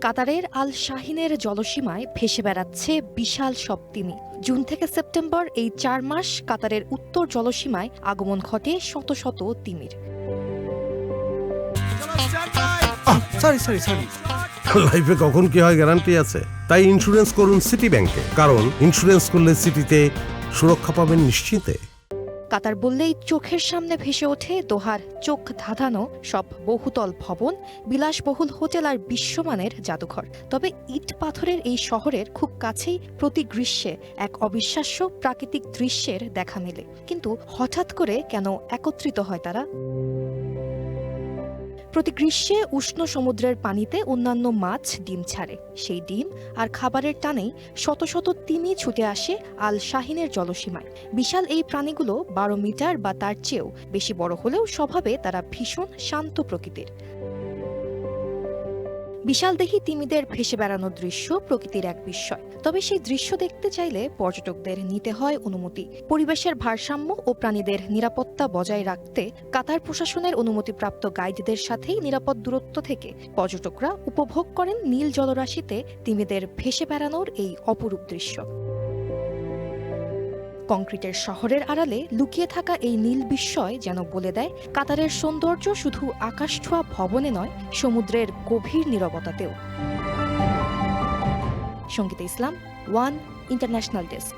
কাতারের আল শাহিনের জলসীমায় ভেসে বেড়াচ্ছে বিশাল সব তিমি। জুন থেকে সেপ্টেম্বর এই 4 মাস কাতারের উত্তর জলসীমায় আগমন ঘটে শত শত তিমির। লাইফে কখন কি হয় গ্যারান্টি আছে? তাই ইন্স্যুরেন্স করুন সিটি ব্যাংকে, কারণ ইন্স্যুরেন্স করলে সিটিতে সুরক্ষা পাবেন নিশ্চিন্তে। কাতার বললেই চোখের সামনে ভেসে ওঠে দোহার চোখ ধাঁধানো সব বহুতল ভবন, বিলাসবহুল হোটেল আর বিশ্বমানের জাদুঘর। তবে ইট পাথরের এই শহরের খুব কাছেই প্রতি গ্রীষ্মে এক অবিশ্বাস্য প্রাকৃতিক দৃশ্যের দেখা মেলে। কিন্তু হঠাৎ করে কেন একত্রিত হয় তারা? প্রতি গ্রীষ্মে উষ্ণ সমুদ্রের পানিতে অন্যান্য মাছ ডিম ছাড়ে। সেই ডিম আর খাবারের টানেই শত শত তিমি ছুটে আসে আল শাহিনের জলসীমায়। বিশাল এই প্রাণীগুলো 12 মিটার বা তার চেয়েও বেশি বড় হলেও স্বভাবে তারা ভীষণ শান্ত প্রকৃতির। বিশালদেহী তিমিদের ভেসে বেড়ানোর দৃশ্য প্রকৃতির এক বিস্ময়। তবে সেই দৃশ্য দেখতে চাইলে পর্যটকদের নিতে হয় অনুমতি। পরিবেশের ভারসাম্য ও প্রাণীদের নিরাপত্তা বজায় রাখতে কাতার প্রশাসনের অনুমতিপ্রাপ্ত গাইডদের সাথেই নিরাপদ দূরত্ব থেকে পর্যটকরা উপভোগ করেন নীল জলরাশিতে তিমিদের ভেসে বেড়ানোর এই অপরূপ দৃশ্য। কংক্রিটের শহরের আড়ালে লুকিয়ে থাকা এই নীল বিস্ময় যেন বলে দেয় কাতারের সৌন্দর্য শুধু আকাশছোঁয়া ভবনে নয়, সমুদ্রের গভীর নীরবতাতেও। সঙ্গীতা ইসলাম, ওয়ান ইন্টারন্যাশনাল ডেস্ক।